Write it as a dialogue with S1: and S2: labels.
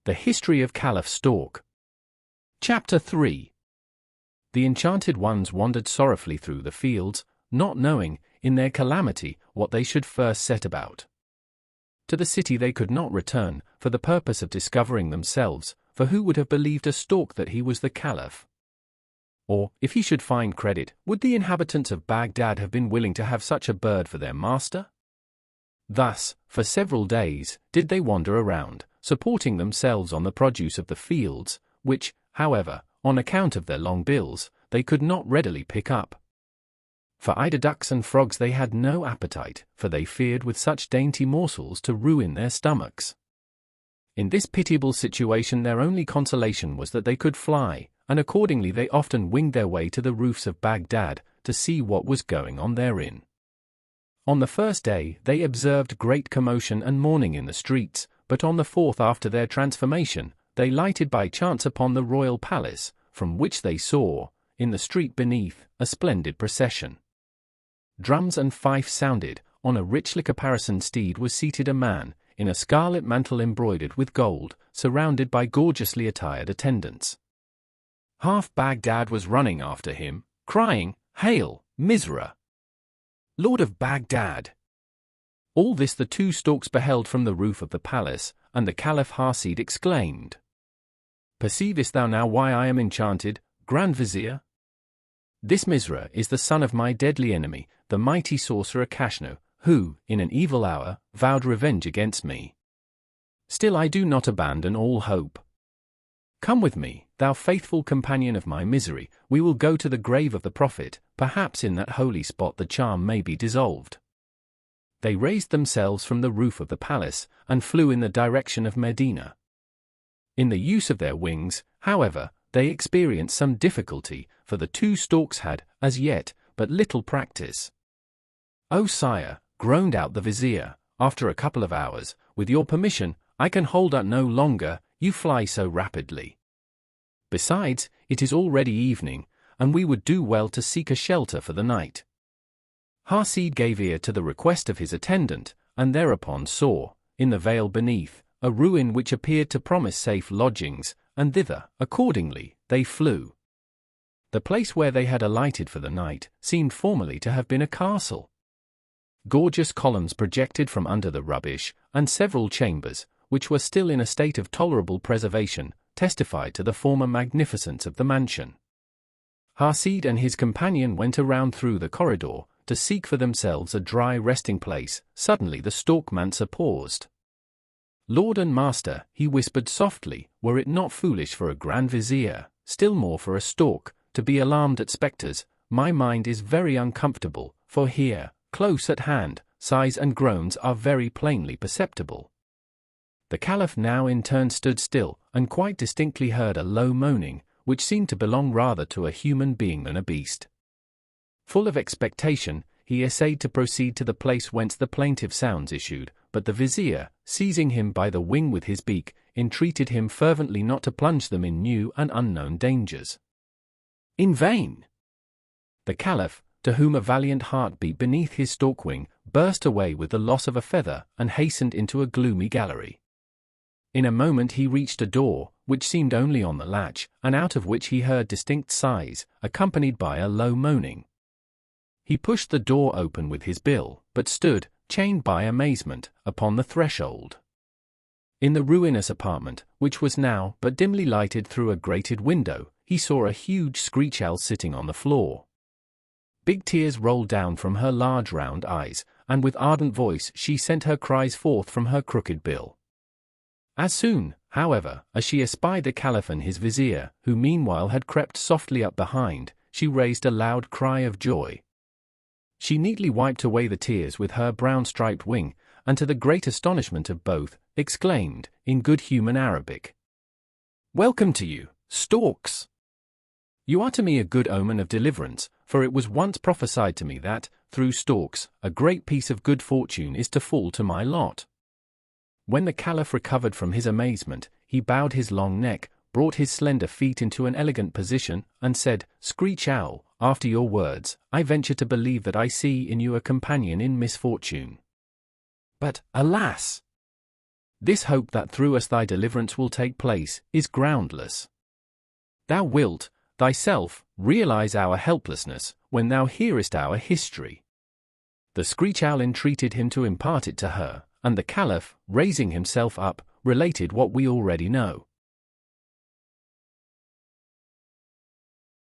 S1: The History of Caliph Stork. Chapter 3. The enchanted ones wandered sorrowfully through the fields, not knowing, in their calamity, what they should first set about. To the city they could not return, for the purpose of discovering themselves, for who would have believed a stork that he was the Caliph? Or, if he should find credit, would the inhabitants of Baghdad have been willing to have such a bird for their master? Thus, for several days, did they wander around, supporting themselves on the produce of the fields, which, however, on account of their long bills, they could not readily pick up. For eider ducks and frogs they had no appetite, for they feared with such dainty morsels to ruin their stomachs. In this pitiable situation their only consolation was that they could fly, and accordingly they often winged their way to the roofs of Baghdad, to see what was going on therein. On the first day they observed great commotion and mourning in the streets, but on the fourth after their transformation, they lighted by chance upon the royal palace, from which they saw, in the street beneath, a splendid procession. Drums and fifes sounded. On a richly caparisoned steed was seated a man, in a scarlet mantle embroidered with gold, surrounded by gorgeously attired attendants. Half Baghdad was running after him, crying, "Hail, Misra! Lord of Baghdad!" All this the two storks beheld from the roof of the palace, and the Caliph Hasid exclaimed, "Perceivest thou now why I am enchanted, Grand Vizier? This Misra is the son of my deadly enemy, the mighty sorcerer Kashno, who, in an evil hour, vowed revenge against me. Still I do not abandon all hope. Come with me, thou faithful companion of my misery, we will go to the grave of the Prophet, perhaps in that holy spot the charm may be dissolved." They raised themselves from the roof of the palace, and flew in the direction of Medina. In the use of their wings, however, they experienced some difficulty, for the two storks had, as yet, but little practice. "O sire," groaned out the vizier, after a couple of hours, "with your permission, I can hold out no longer, you fly so rapidly. Besides, it is already evening, and we would do well to seek a shelter for the night." Hasid gave ear to the request of his attendant, and thereupon saw, in the vale beneath, a ruin which appeared to promise safe lodgings, and thither, accordingly, they flew. The place where they had alighted for the night seemed formerly to have been a castle. Gorgeous columns projected from under the rubbish, and several chambers, which were still in a state of tolerable preservation, testified to the former magnificence of the mansion. Hasid and his companion went around through the corridor, to seek for themselves a dry resting place. Suddenly the storkmancer paused. "Lord and master," he whispered softly, "were it not foolish for a grand vizier, still more for a stork, to be alarmed at spectres, my mind is very uncomfortable, for here, close at hand, sighs and groans are very plainly perceptible." The Caliph now in turn stood still, and quite distinctly heard a low moaning, which seemed to belong rather to a human being than a beast. Full of expectation, he essayed to proceed to the place whence the plaintive sounds issued, but the vizier, seizing him by the wing with his beak, entreated him fervently not to plunge them in new and unknown dangers. In vain! The Caliph, to whom a valiant heart beat beneath his stork wing, burst away with the loss of a feather, and hastened into a gloomy gallery. In a moment he reached a door, which seemed only on the latch, and out of which he heard distinct sighs, accompanied by a low moaning. He pushed the door open with his bill, but stood, chained by amazement, upon the threshold. In the ruinous apartment, which was now but dimly lighted through a grated window, he saw a huge screech owl sitting on the floor. Big tears rolled down from her large round eyes, and with ardent voice she sent her cries forth from her crooked bill. As soon, however, as she espied the Caliph and his vizier, who meanwhile had crept softly up behind, she raised a loud cry of joy. She neatly wiped away the tears with her brown-striped wing, and to the great astonishment of both, exclaimed, in good human Arabic, "Welcome to you, storks! You are to me a good omen of deliverance, for it was once prophesied to me that, through storks, a great piece of good fortune is to fall to my lot." When the Caliph recovered from his amazement, he bowed his long neck, brought his slender feet into an elegant position, and said, "Screech owl, after your words, I venture to believe that I see in you a companion in misfortune. But, alas! This hope that through us thy deliverance will take place is groundless. Thou wilt, thyself, realize our helplessness when thou hearest our history." The screech owl entreated him to impart it to her, and the Caliph, raising himself up, related what we already know.